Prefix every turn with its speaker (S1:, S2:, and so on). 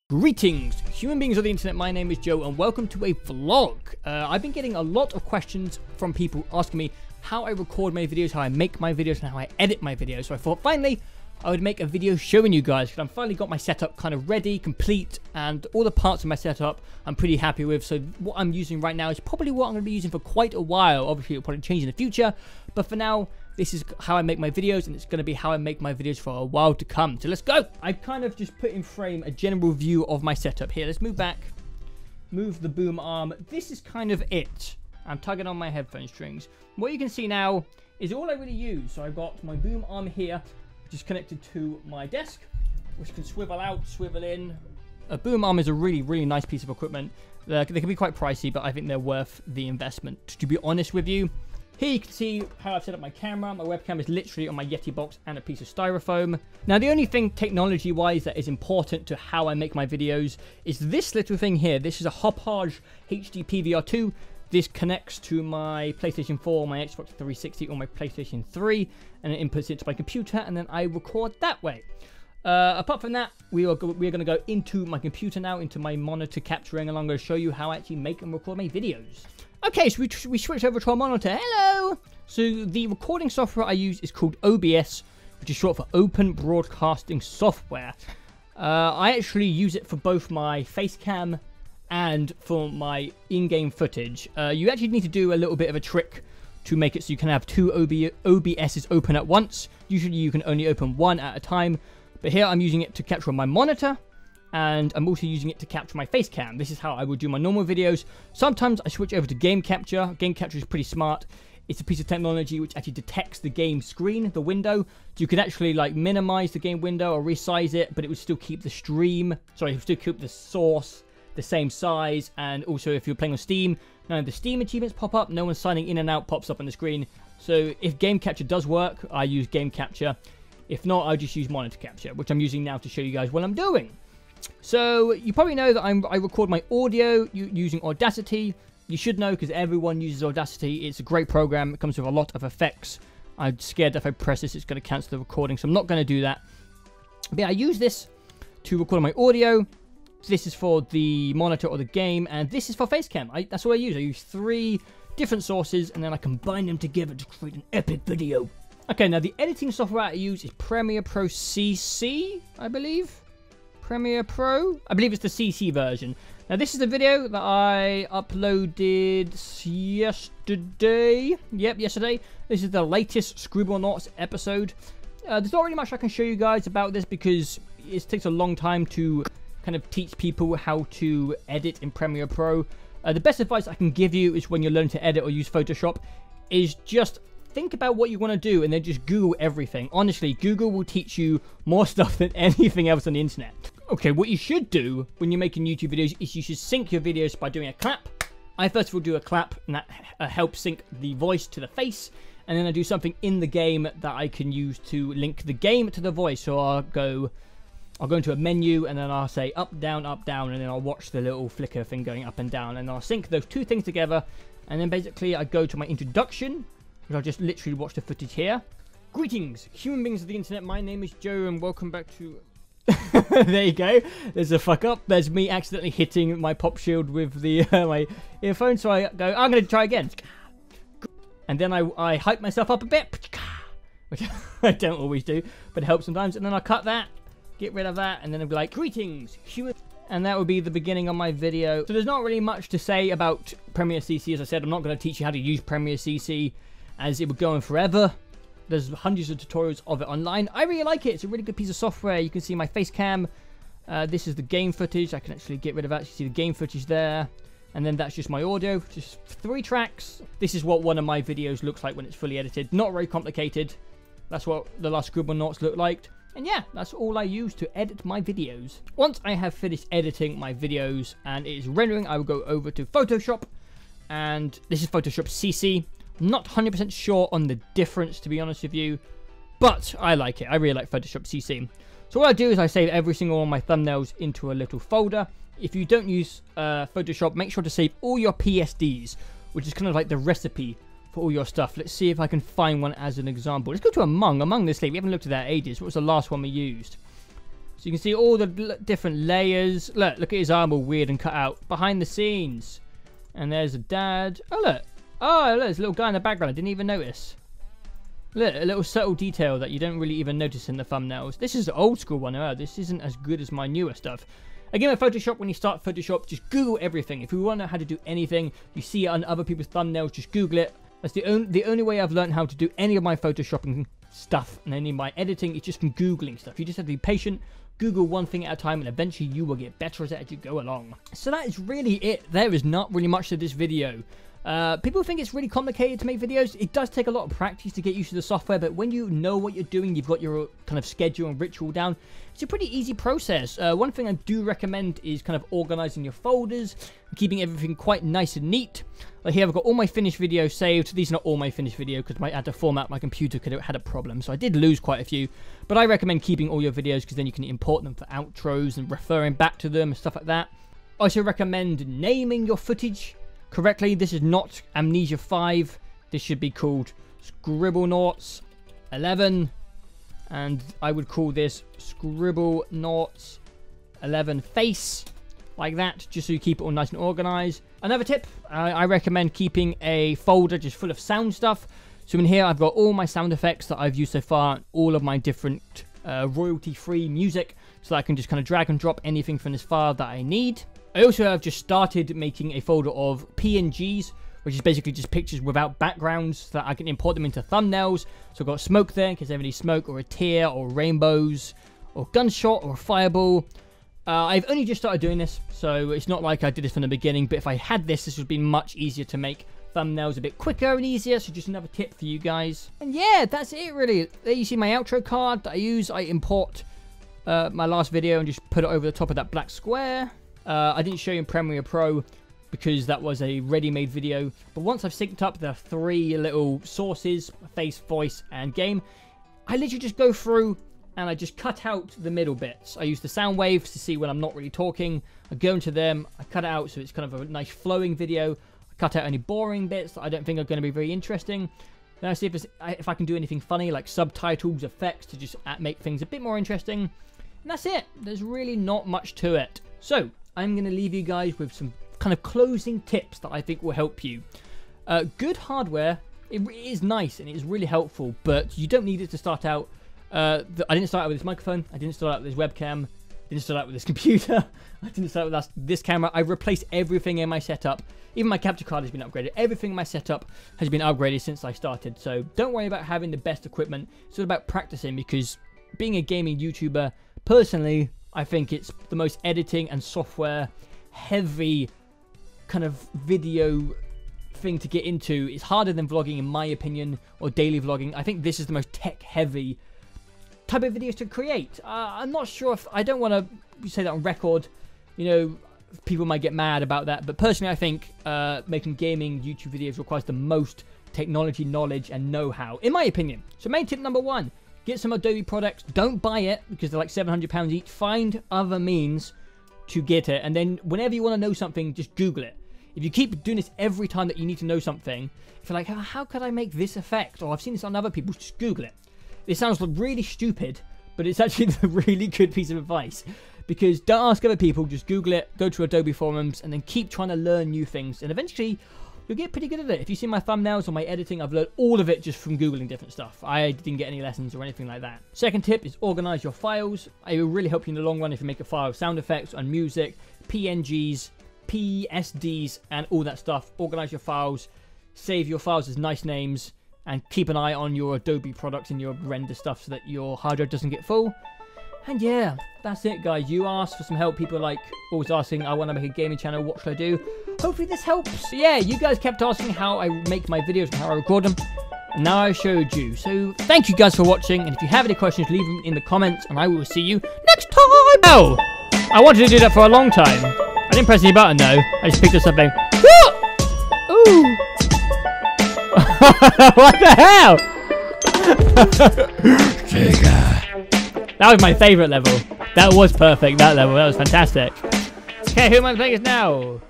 S1: Greetings, human beings of the internet. My name is Joe and welcome to a vlog. I've been getting a lot of questions from people asking me how I record my videos, how I make my videos, and how I edit my videos. So I thought finally I would make a video showing you guys, because I've finally got my setup kind of ready, complete, and all the parts of my setup I'm pretty happy with. So what I'm using right now is probably what I'm going to be using for quite a while. Obviously it'll probably change in the future, but for now this is how I make my videos, and it's going to be how I make my videos for a while to come. So let's go! I kind of just put in frame a general view of my setup here. Let's move back, move the boom arm. This is kind of it. I'm tugging on my headphone strings. What you can see now is all I really use. So I've got my boom arm here, just connected to my desk, which can swivel out, swivel in. A boom arm is a really nice piece of equipment. They can be quite pricey, but I think they're worth the investment, to be honest with you. Here you can see how I've set up my camera. My webcam is literally on my Yeti box and a piece of styrofoam. Now the only thing technology-wise that is important to how I make my videos is this little thing here. This is a Hopage HD PVR2. This connects to my PlayStation 4, my Xbox 360, or my PlayStation 3, and it inputs it to my computer, and then I record that way. Apart from that, we are going to go into my computer now, into my monitor capturing, and I'm going to show you how I actually make and record my videos. Okay, so we switch over to our monitor. Hello! So the recording software I use is called OBS, which is short for Open Broadcasting Software. I actually use it for both my face cam and for my in-game footage. You actually need to do a little bit of a trick to make it so you can have two OBSs open at once. Usually you can only open one at a time, but here I'm using it to capture my monitor, and I'm also using it to capture my face cam. This is how I would do my normal videos. Sometimes I switch over to game capture. Game capture is pretty smart. It's a piece of technology which actually detects the game screen, the window. So you can actually like minimize the game window or resize it, but it would still keep the it would still keep the source the same size. And also if you're playing on Steam, none of the Steam achievements pop up. No one signing in and out pops up on the screen. So if game capture does work, I use game capture. If not, I just use monitor capture, which I'm using now to show you guys what I'm doing. So you probably know that I record my audio using Audacity. You should know because everyone uses Audacity. It's a great program. It comes with a lot of effects. I'm scared that if I press this, it's going to cancel the recording, so I'm not going to do that. But yeah, I use this to record my audio. This is for the monitor or the game, and this is for Facecam. That's what I use. I use 3 different sources, and then I combine them together to create an epic video. Okay, now the editing software I use is Premiere Pro CC, I believe. Premiere Pro? I believe it's the CC version. Now this is the video that I uploaded yesterday. Yep, yesterday. This is the latest Scribblenauts episode. There's not really much I can show you guys about this because it takes a long time to kind of teach people how to edit in Premiere Pro. The best advice I can give you is when you're learning to edit or use Photoshop is just think about what you want to do and then just Google everything. Honestly, Google will teach you more stuff than anything else on the internet. Okay, what you should do when you're making YouTube videos is you should sync your videos by doing a clap. I first of all do a clap, and that helps sync the voice to the face. And then I do something in the game that I can use to link the game to the voice. So I'll go into a menu, and then I'll say up, down, and then I'll watch the little flicker thing going up and down. And I'll sync those 2 things together. And then basically I go to my introduction, which I'll just literally watch the footage here. Greetings, human beings of the internet. My name is Joe, and welcome back to... There you go. There's a fuck up. There's me accidentally hitting my pop shield with the my earphone. So I go, I'm going to try again. And then I hype myself up a bit, which I don't always do, but it helps sometimes. And then I cut that, get rid of that, and then I'll be like, greetings, human. And that would be the beginning of my video. So there's not really much to say about Premiere CC. As I said, I'm not going to teach you how to use Premiere CC, as it would go on forever. There's hundreds of tutorials of it online. I really like it. It's a really good piece of software. You can see my face cam. This is the game footage. I can actually get rid of that. You see the game footage there. And then that's just my audio. Just 3 tracks. This is what one of my videos looks like when it's fully edited. Not very complicated. That's what the last Scribblenauts looked like. And yeah, that's all I use to edit my videos. Once I have finished editing my videos and it is rendering, I will go over to Photoshop. And this is Photoshop CC. I'm not 100% sure on the difference, to be honest with you, but I like it. I really like Photoshop CC. So what I do is I save every single one of my thumbnails into a little folder. If you don't use Photoshop, make sure to save all your PSDs, which is kind of like the recipe for all your stuff. Let's see if I can find one as an example. Let's go to Among this thing. We haven't looked at that in ages. What was the last one we used? So you can see all the different layers. Look at his arm all weird and cut out. Behind the scenes. And there's a dad. Oh, look. Oh, look, there's a little guy in the background. I didn't even notice. Look, a little subtle detail that you don't really even notice in the thumbnails. This is the old school one. Oh, this isn't as good as my newer stuff. Again, with Photoshop, when you start Photoshop, just Google everything. If you want to know how to do anything, you see it on other people's thumbnails, just Google it. That's the only way I've learned how to do any of my Photoshopping stuff and any of my editing is just from Googling stuff. You just have to be patient, Google one thing at a time, and eventually you will get better at it as you go along. So that is really it. There is not really much to this video. People think it's really complicated to make videos. It does take a lot of practice to get used to the software, but when you know what you're doing, you've got your kind of schedule and ritual down, it's a pretty easy process. One thing I do recommend is kind of organizing your folders, and keeping everything quite nice and neat. Like here I've got all my finished videos saved. These are not all my finished videos because I had to format my computer because it had a problem, so I did lose quite a few. But I recommend keeping all your videos because then you can import them for outros and referring back to them and stuff like that. I also recommend naming your footage correctly. This is not Amnesia 5. This should be called Scribblenauts 11. And I would call this Scribblenauts 11 Face. Like that, just so you keep it all nice and organized. Another tip, I recommend keeping a folder just full of sound stuff. So in here, I've got all my sound effects that I've used so far, all of my different royalty-free music, so that I can just kind of drag and drop anything from this file that I need. I also have just started making a folder of PNGs, which is basically just pictures without backgrounds, so that I can import them into thumbnails. So I've got smoke there, in case I have any smoke, or a tear, or rainbows, or gunshot, or a fireball. I've only just started doing this, so it's not like I did this from the beginning, but if I had this would be much easier to make thumbnails a bit quicker and easier, so just another tip for you guys. And yeah, that's it really. There you see my outro card that I use. I import my last video and just put it over the top of that black square. I didn't show you in Premiere Pro because that was a ready-made video, but once I've synced up the 3 little sources, face, voice, and game, I literally just go through and I just cut out the middle bits. I use the sound waves to see when I'm not really talking. I go into them, I cut it out so it's kind of a nice flowing video. I cut out any boring bits that I don't think are going to be very interesting. Then I see if I can do anything funny, like subtitles, effects, to just make things a bit more interesting. And that's it. There's really not much to it. So I'm going to leave you guys with some kind of closing tips that I think will help you. Good hardware, it is nice and it is really helpful, but you don't need it to start out. I didn't start out with this microphone, I didn't start out with this webcam, I didn't start out with this computer, I didn't start with this camera. I replaced everything in my setup. Even my capture card has been upgraded. Everything in my setup has been upgraded since I started. So don't worry about having the best equipment. It's all about practicing, because being a gaming YouTuber, personally, I think it's the most editing and software heavy kind of video thing to get into. It's harder than vlogging in my opinion, or daily vlogging. I think this is the most tech heavy type of videos to create. I'm not sure if, I don't want to say that on record, you know, people might get mad about that, but personally I think making gaming YouTube videos requires the most technology knowledge and know-how, in my opinion. So main tip number 1, get some Adobe products. Don't buy it because they're like £700 each. Find other means to get it, and then whenever you want to know something, just Google it. If you keep doing this every time that you need to know something, if you're like, how could I make this effect, or I've seen this on other people, just Google it. It sounds really stupid, but it's actually a really good piece of advice, because don't ask other people, just Google it, go to Adobe forums, and then keep trying to learn new things, and eventually you'll get pretty good at it. If you see my thumbnails or my editing, I've learned all of it just from Googling different stuff. I didn't get any lessons or anything like that. Second tip is organize your files. It will really help you in the long run if you make a file of sound effects and music, PNGs, PSDs, and all that stuff. Organize your files, save your files as nice names, and keep an eye on your Adobe products and your render stuff so that your hard drive doesn't get full. And yeah, that's it guys. You asked for some help. People like always asking, I want to make a gaming channel, what should I do? Hopefully this helps. So yeah, you guys kept asking how I make my videos and how I record them, and now I showed you. So thank you guys for watching, and if you have any questions, leave them in the comments, and I will see you next time. Oh, I wanted to do that for a long time. I didn't press any button though. I just picked up something. Ooh. What the hell? That was my favourite level. That was perfect, that level. That was fantastic. Okay, who am I playing as now?